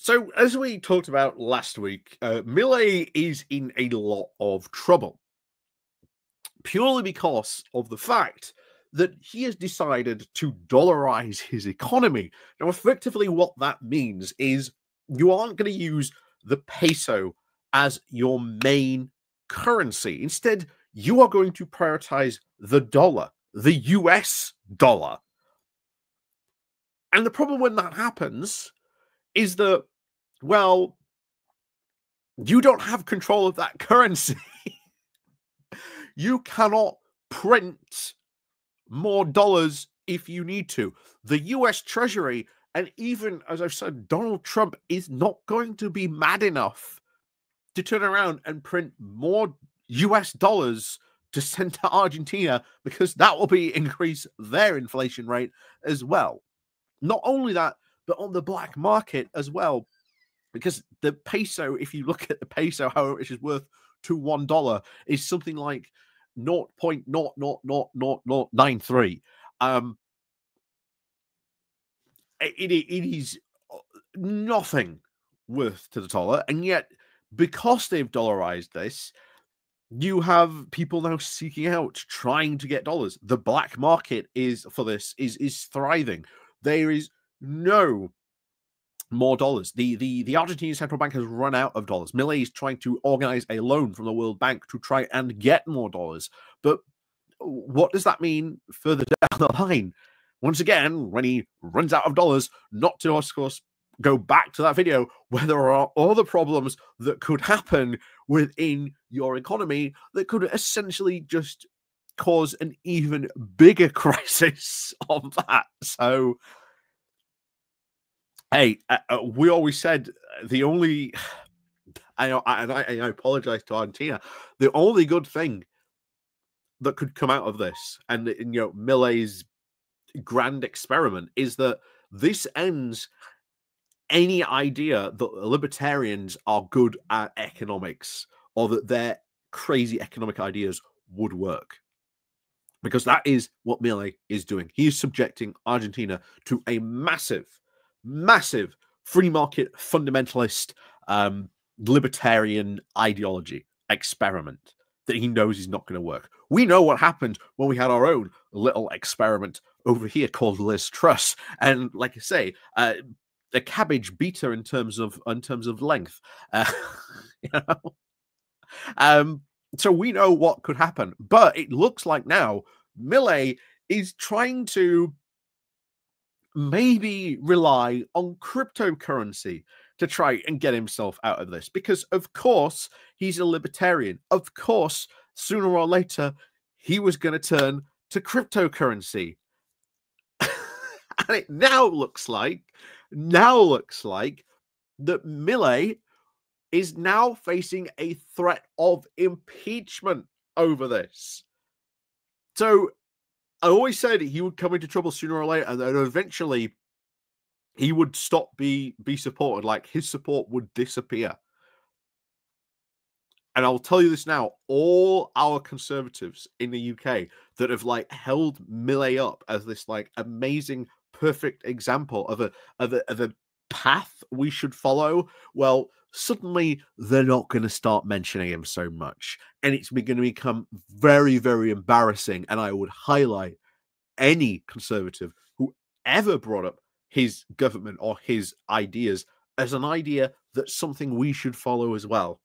So, as we talked about last week, Milei is in a lot of trouble purely because of the fact that he has decided to dollarize his economy. Now, effectively, what that means is you aren't going to use the peso as your main currency. Instead, you are going to prioritize the dollar, the US dollar. And the problem when that happens is that, well, you don't have control of that currency. You cannot print more dollars if you need to. The US Treasury, and even, as I've said, Donald Trump is not going to be mad enough to turn around and print more US dollars to send to Argentina, because that will be increase their inflation rate as well. Not only that, but on the black market as well, because the peso, if you look at the peso, how much is worth to $1, is something like 0.0000093. It is nothing worth to the dollar, and yet because they've dollarized this, you have people now seeking out, trying to get dollars. The black market is thriving. There is no more dollars. The Argentine central bank has run out of dollars. Milei is trying to organize a loan from the World Bank to try and get more dollars. But what does that mean further down the line? Once again, when he runs out of dollars, not to, of course, go back to that video where there are other problems that could happen within your economy that could essentially just cause an even bigger crisis of that. So, hey, we always said the only, I apologize to Argentina, the only good thing that could come out of this, and Milei's grand experiment, is that this ends any idea that libertarians are good at economics or that their crazy economic ideas would work. Because that is what Milei is doing. He is subjecting Argentina to a massive free market fundamentalist libertarian ideology experiment that he knows is not going to work. We know what happened when we had our own little experiment over here called Liz Truss, and like I say, a cabbage beat her in terms of length. So we know what could happen, but it looks like now Milei is trying to maybe rely on cryptocurrency to try and get himself out of this, because of course he's a libertarian. Of course, sooner or later he was going to turn to cryptocurrency. And it now looks like that Milei is now facing a threat of impeachment over this. So I always said he would come into trouble sooner or later, and then eventually he would stop be supported. Like, his support would disappear. And I'll tell you this now, all our conservatives in the UK that have held Milei up as this amazing, perfect example of a path we should follow, well, suddenly they're not going to start mentioning him so much, and it's going to become very, very embarrassing. And I would highlight any conservative who ever brought up his government or his ideas as an idea that's something we should follow as well.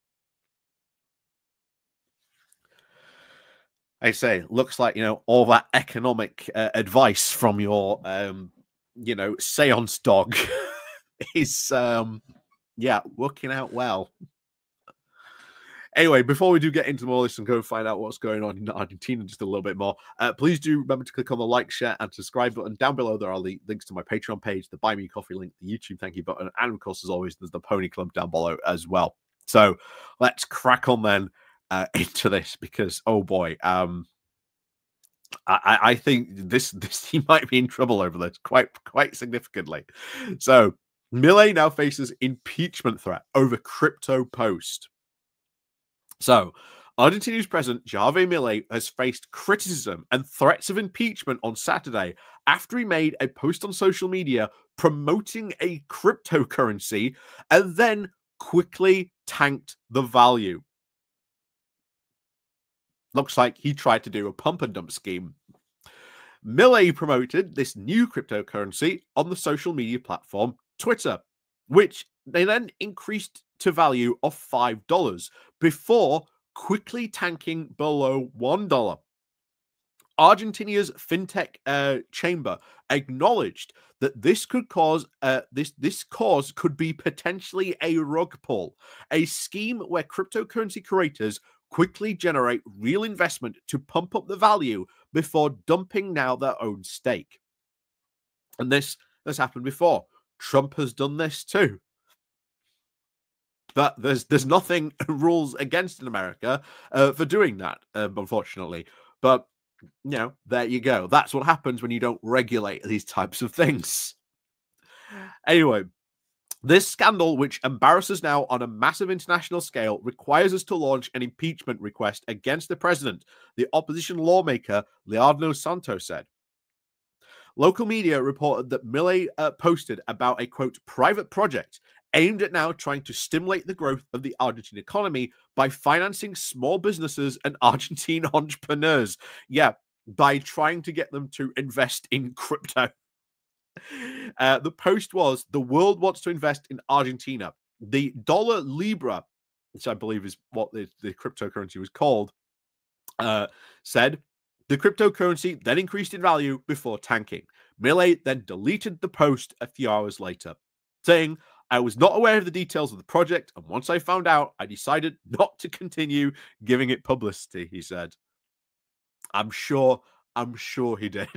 I say, looks like, all that economic advice from your, seance dog is, working out well. Anyway, before we do get into more of this and go find out what's going on in Argentina just a little bit more, please do remember to click on the like, share, and subscribe button. Down below, there are links to my Patreon page, the Buy Me Coffee link, the YouTube thank you button, and of course, as always, there's the Pony Club down below as well. So let's crack on then into this, because, oh boy, I think this he might be in trouble over this quite significantly. So Milei now faces impeachment threat over crypto post. So Argentina's president Javier Milei has faced criticism and threats of impeachment on Saturday after he made a post on social media promoting a cryptocurrency and then quickly tanked the value. Looks like he tried to do a pump and dump scheme. Milei promoted this new cryptocurrency on the social media platform Twitter, which they then increased to value of $5 before quickly tanking below $1. Argentina's fintech chamber acknowledged that this could cause this cause could be potentially a rug pull, a scheme where cryptocurrency creators quickly generate real investment to pump up the value before dumping now their own stake. And this has happened before. Trump has done this too. But there's nothing rules against in America for doing that, unfortunately. But there you go. That's what happens when you don't regulate these types of things. Anyway, this scandal, which embarrasses now on a massive international scale, requires us to launch an impeachment request against the president, the opposition lawmaker Leonardo Santos said. Local media reported that Milei posted about a, quote, private project aimed at now trying to stimulate the growth of the Argentine economy by financing small businesses and Argentine entrepreneurs. Yeah, by trying to get them to invest in crypto. The post was, the world wants to invest in Argentina. The dollar Libra, which I believe is what the cryptocurrency was called, said the cryptocurrency then increased in value before tanking. Milei then deleted the post a few hours later, saying, I was not aware of the details of the project, and once I found out, I decided not to continue giving it publicity, he said. I'm sure he did.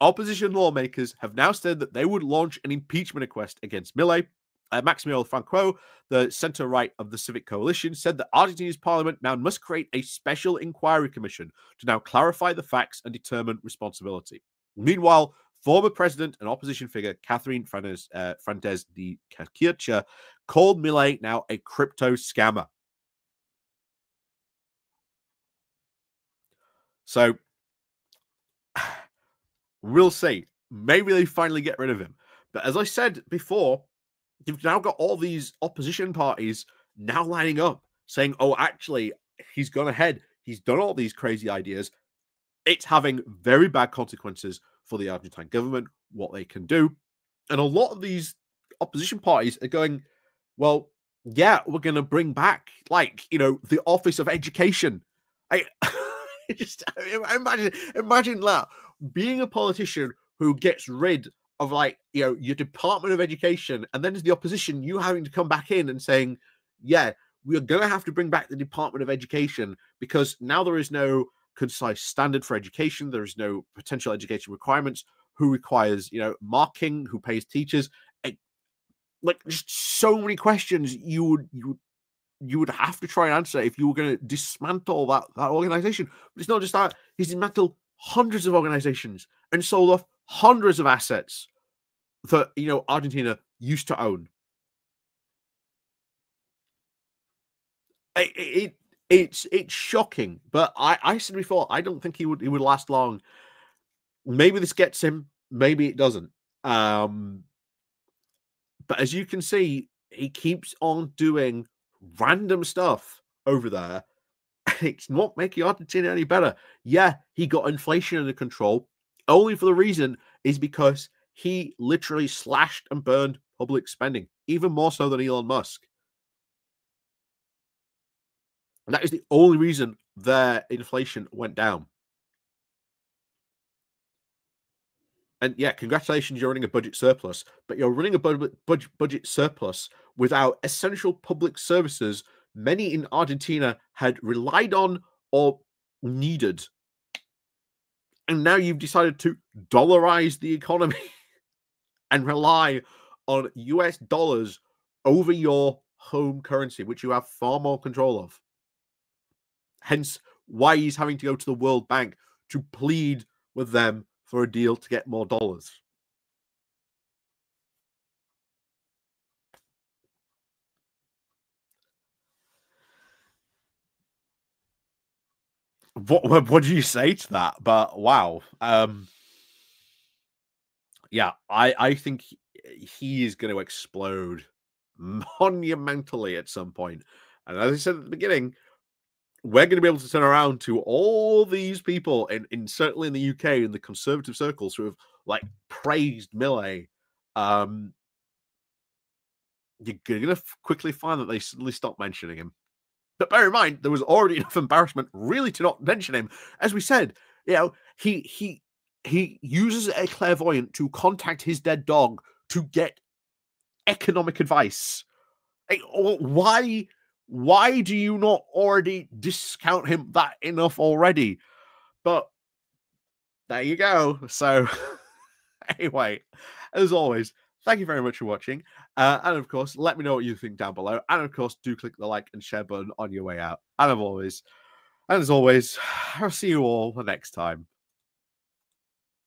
Opposition lawmakers have now said that they would launch an impeachment request against Milei. Maximo Franco, the center-right of the Civic Coalition, said that Argentina's parliament now must create a special inquiry commission to now clarify the facts and determine responsibility. Meanwhile, former president and opposition figure Catherine Fernandez de Kirchner called Milei now a crypto scammer. So, we'll see. Maybe they finally get rid of him. But as I said before, you've now got all these opposition parties now lining up saying, oh, actually, he's gone ahead. He's done all these crazy ideas. It's having very bad consequences for the Argentine government, what they can do. And a lot of these opposition parties are going, well, yeah, we're going to bring back, the Office of Education. Just imagine that, being a politician who gets rid of your Department of Education, and then as the opposition, you having to come back in and saying, yeah, we're going to have to bring back the Department of Education because now there is no concise standard for education. There is no potential education requirements. Who requires, marking? Who pays teachers? Just so many questions you would have to try and answer if you were going to dismantle that organization. But it's not just that. He's dismantled hundreds of organizations and sold off hundreds of assets that, Argentina used to own. It's shocking, but I said before, I don't think he would last long. Maybe this gets him, maybe it doesn't. But as you can see, he keeps on doing random stuff over there. It's not making Argentina any better. Yeah, he got inflation under control, only for the reason is because he literally slashed and burned public spending, even more so than Elon Musk. And that is the only reason their inflation went down. And yeah, congratulations, you're running a budget surplus, but you're running a budget surplus without essential public services many in Argentina had relied on or needed. And now you've decided to dollarize the economy and rely on US dollars over your home currency, which you have far more control of. Hence why he's having to go to the World Bank to plead with them for a deal to get more dollars. What do you say to that? But wow. Yeah, I think he is going to explode monumentally at some point. And as I said at the beginning, we're going to be able to turn around to all these people in certainly in the UK in the conservative circles who have like praised Millet. Um, you're going to quickly find that they suddenly stop mentioning him. But bear in mind, there was already enough embarrassment really to not mention him. As we said, you know, he uses a clairvoyant to contact his dead dog to get economic advice. Like, why do you not already discount him that enough already? But there you go. So anyway, as always, thank you very much for watching. And of course, let me know what you think down below. And of course, do click the like and share button on your way out. And as always, I'll see you all the next time.